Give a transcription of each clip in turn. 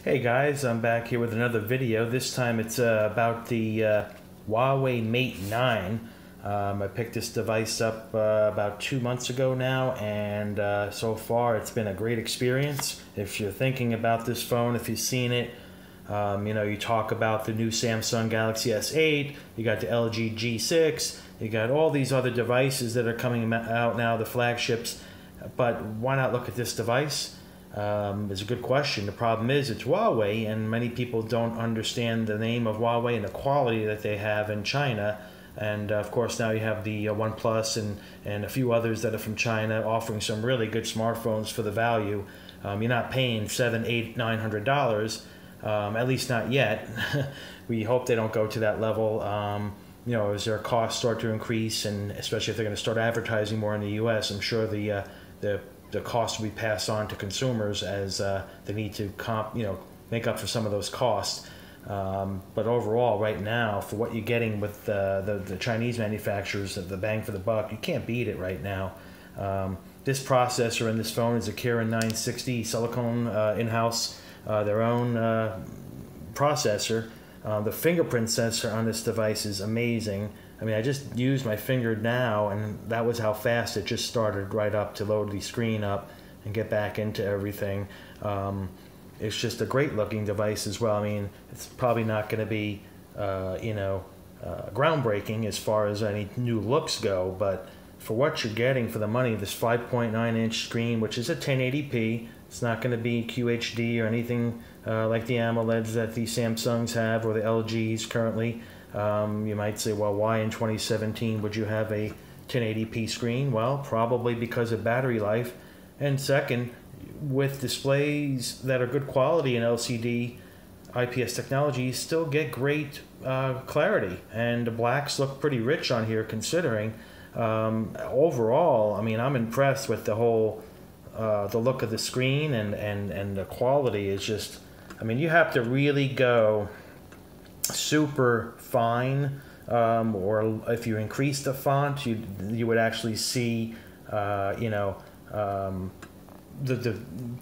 Hey guys, I'm back here with another video. This time it's about the Huawei Mate 9. I picked this device up about 2 months ago now, and so far it's been a great experience. If you're thinking about this phone, if you've seen it, you talk about the new Samsung Galaxy S8, you got the LG G6, you got all these other devices that are coming out now, the flagships, but why not look at this device? It's a good question. The problem is it's Huawei, and many people don't understand the name of Huawei and the quality that they have in China. And of course now you have the OnePlus and a few others that are from China offering some really good smartphones for the value. You're not paying $700, $800, $900, at least not yet. We hope they don't go to that level. As their costs start to increase, and especially if they're going to start advertising more in the U.S., I'm sure the cost will be passed on to consumers as they need to make up for some of those costs. But overall, right now, for what you're getting with the Chinese manufacturers, the bang for the buck, you can't beat it right now. This processor in this phone is a Kirin 960 silicone in-house, their own processor. The fingerprint sensor on this device is amazing. I mean, I just used my finger now, and that was how fast it just started right up to load the screen up and get back into everything. It's just a great looking device as well. I mean, it's probably not going to be, groundbreaking as far as any new looks go, but for what you're getting for the money, this 5.9-inch screen, which is a 1080p, it's not going to be QHD or anything like the AMOLEDs that the Samsungs have or the LGs currently. You might say, well, why in 2017 would you have a 1080p screen? Well, probably because of battery life. And second, with displays that are good quality in LCD IPS technology, you still get great clarity. And the blacks look pretty rich on here considering. Overall, I mean, I'm impressed with the whole, the look of the screen and the quality is just, I mean, you have to really go super fine, or if you increase the font, you would actually see, the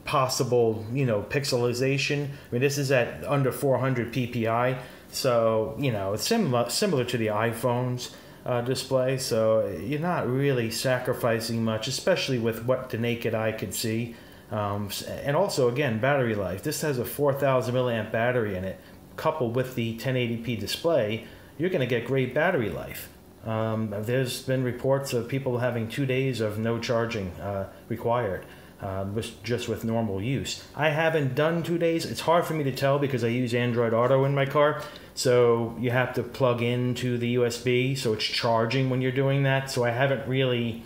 possible, pixelization. I mean, this is at under 400 ppi, so it's similar to the iPhone's display. So you're not really sacrificing much, especially with what the naked eye could see. And also, again, battery life. This has a 4,000 milliamp battery in it. Coupled with the 1080p display, you're going to get great battery life. There's been reports of people having 2 days of no charging required, just with normal use. I haven't done 2 days. It's hard for me to tell because I use Android Auto in my car, so you have to plug into the USB, so it's charging when you're doing that. So I haven't really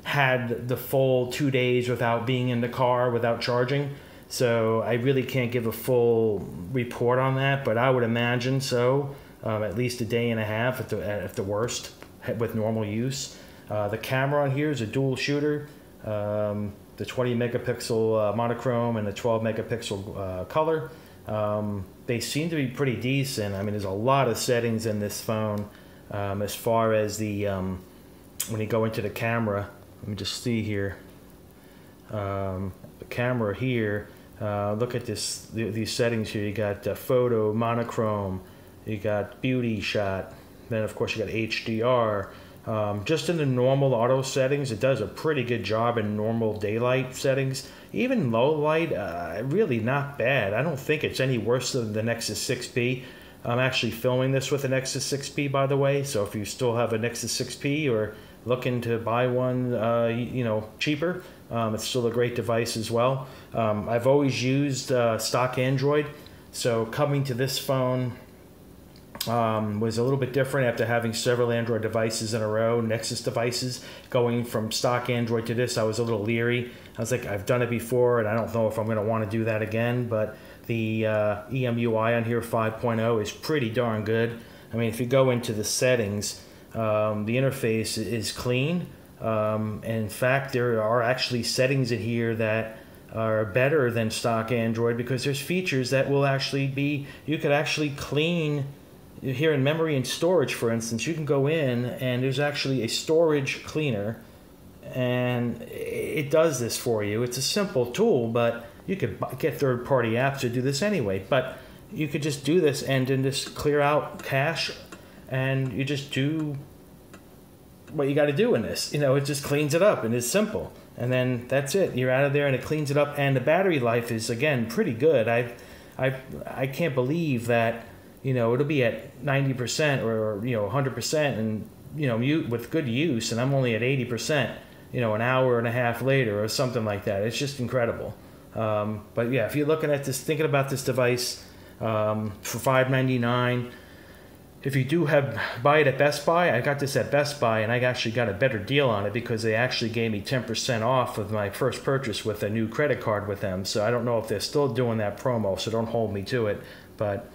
had the full 2 days without being in the car, without charging. So I really can't give a full report on that, but I would imagine so, at least a day and a half at the worst with normal use. The camera on here is a dual shooter, the 20 megapixel monochrome and the 12 megapixel color. They seem to be pretty decent. I mean, there's a lot of settings in this phone as far as the, when you go into the camera, let me just see here. The camera here, look at these settings here. You got photo, monochrome, you got beauty shot, then of course you got HDR. Just in the normal auto settings, it does a pretty good job in normal daylight settings. Even low light, really not bad. I don't think it's any worse than the Nexus 6P. I'm actually filming this with a Nexus 6P, by the way, so if you still have a Nexus 6P or looking to buy one, cheaper, it's still a great device as well. I've always used stock Android, so coming to this phone was a little bit different after having several Android devices in a row, Nexus devices. Going from stock Android to this, I was a little leery. I was like, I've done it before, and I don't know if I'm going to want to do that again, but the EMUI on here 5.0 is pretty darn good. I mean, if you go into the settings, the interface is clean. And in fact, there are actually settings in here that are better than stock Android because there's features that will actually be, you could actually clean here in memory and storage, for instance. You can go in and there's actually a storage cleaner, and it does this for you. It's a simple tool, but you could get third-party apps to do this anyway, but you could just do this and then just clear out cache, and you just do what you got to do in this. You know, it just cleans it up, and it's simple. And then that's it. You're out of there, and it cleans it up. And the battery life is, again, pretty good. I can't believe that, you know, it'll be at 90% or, you know, 100%, and, you know, with good use, and I'm only at 80%, you know, an hour and a half later or something like that. It's just incredible. But yeah, if you're looking at this, thinking about this device for $599, if you do buy it at Best Buy, I got this at Best Buy, and I actually got a better deal on it because they actually gave me 10% off of my first purchase with a new credit card with them. So I don't know if they're still doing that promo, so don't hold me to it. But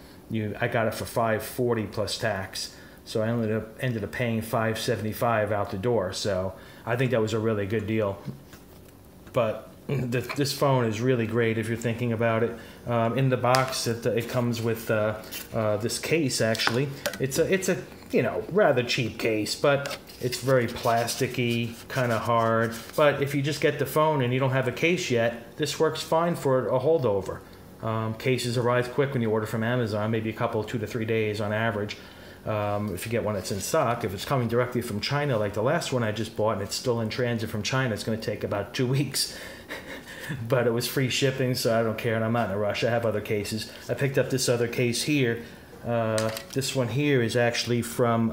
I got it for $540 plus tax. So I ended up paying $575 out the door. So I think that was a really good deal. But this phone is really great if you're thinking about it. In the box, it comes with this case. Actually, it's a you know, rather cheap case, but it's very plasticky, kind of hard. But if you just get the phone and you don't have a case yet, this works fine for a holdover. Cases arrive quick when you order from Amazon, maybe a couple, 2 to 3 days on average. If you get one that's in stock. If it's coming directly from China, like the last one I just bought, and it's still in transit from China, it's going to take about 2 weeks. But it was free shipping, so I don't care, and I'm not in a rush. I have other cases. I picked up this other case here. This one here is actually from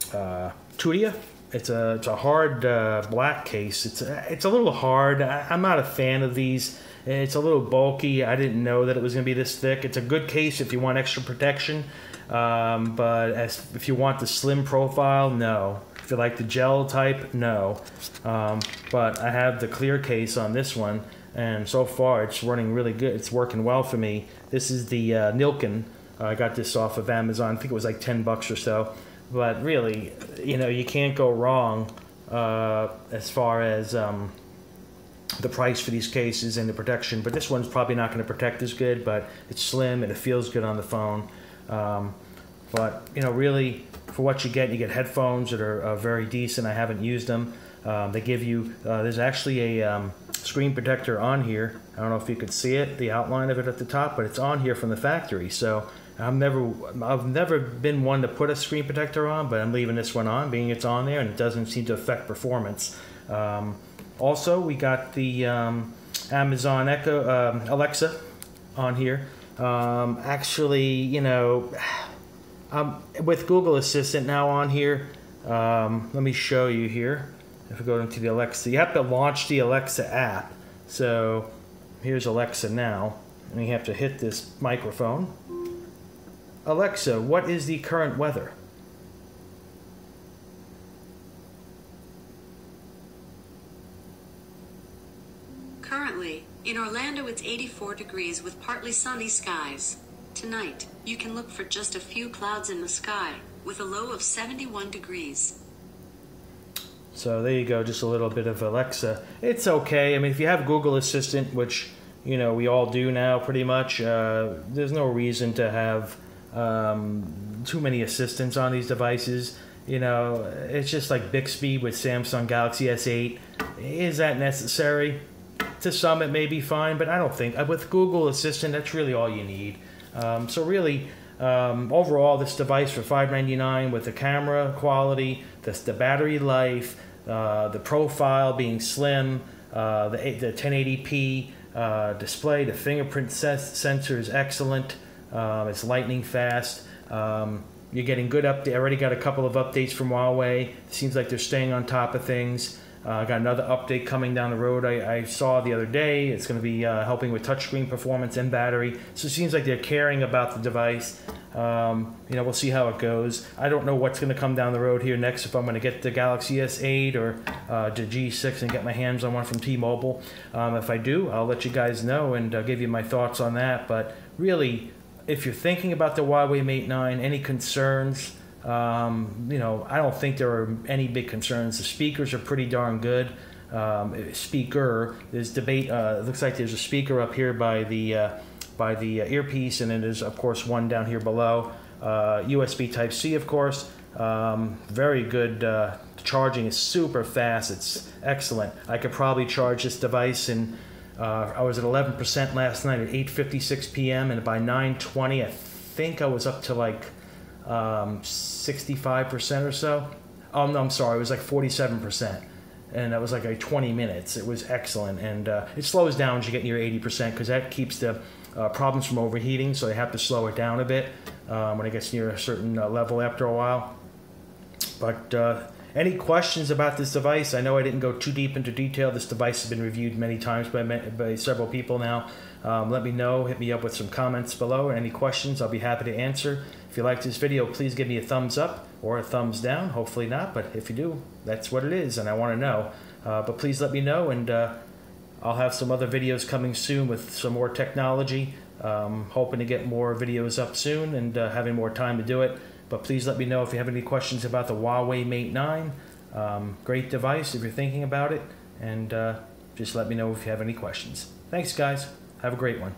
Tudia. It's a hard black case. It's a little hard. I'm not a fan of these. It's a little bulky. I didn't know that it was going to be this thick. It's a good case if you want extra protection. But if you want the slim profile, no. If you like the gel type, no. But I have the clear case on this one, and so far it's running really good. It's working well for me. This is the Nilken. I got this off of Amazon. I think it was like $10 or so. But really, you know, you can't go wrong as far as the price for these cases and the protection. But this one's probably not going to protect as good, but it's slim and it feels good on the phone. But, you know, really, for what you get headphones that are very decent. I haven't used them. They give you, there's actually a screen protector on here. I don't know if you could see it, the outline of it at the top, but it's on here from the factory. So I've never been one to put a screen protector on, but I'm leaving this one on, being it's on there, and it doesn't seem to affect performance. Also, we got the Amazon Echo Alexa on here. Actually, you know, with Google Assistant now on here, let me show you here. If we go into the Alexa, you have to launch the Alexa app. So here's Alexa now, and you have to hit this microphone. Alexa, what is the current weather? Currently, in Orlando it's 84 degrees with partly sunny skies. Tonight, you can look for just a few clouds in the sky, with a low of 71 degrees. So there you go, just a little bit of Alexa. It's okay. I mean, if you have Google Assistant, which, you know, we all do now pretty much, there's no reason to have too many assistants on these devices. You know, it's just like Bixby with Samsung Galaxy S8. Is that necessary? To some, it may be fine, but I don't think. With Google Assistant, that's really all you need. So really, overall, this device for $599 with the camera quality, the battery life, the profile being slim, the 1080p display, the fingerprint sensor is excellent. It's lightning fast. You're getting good update. I already got a couple of updates from Huawei. It seems like they're staying on top of things. I got another update coming down the road I saw the other day. It's going to be helping with touchscreen performance and battery. So it seems like they're caring about the device. You know, we'll see how it goes. I don't know what's going to come down the road here next, if I'm going to get the Galaxy S8 or the G6 and get my hands on one from T-Mobile. If I do, I'll let you guys know and give you my thoughts on that. But really, if you're thinking about the Huawei Mate 9, any concerns? You know, I don't think there are any big concerns. The speakers are pretty darn good. There's debate. It looks like there's a speaker up here by the earpiece, and then there's of course one down here below. USB Type C, of course. Very good. Charging is super fast. It's excellent. I could probably charge this device in I was at 11% last night at 8:56 p.m. and by 9:20 I think I was up to like 65% or so. Oh no, I'm sorry, it was like 47%. And that was like 20 minutes. It was excellent. And it slows down as you get near 80% because that keeps the problems from overheating, so they have to slow it down a bit when it gets near a certain level after a while. But any questions about this device? I know I didn't go too deep into detail. This device has been reviewed many times by several people now. Let me know. Hit me up with some comments below. Any questions, I'll be happy to answer. If you liked this video, please give me a thumbs up or a thumbs down. Hopefully not, but if you do, that's what it is, and I want to know. But please let me know, and I'll have some other videos coming soon with some more technology. Hoping to get more videos up soon and having more time to do it. But please let me know if you have any questions about the Huawei Mate 9. Great device if you're thinking about it. And just let me know if you have any questions. Thanks, guys. Have a great one.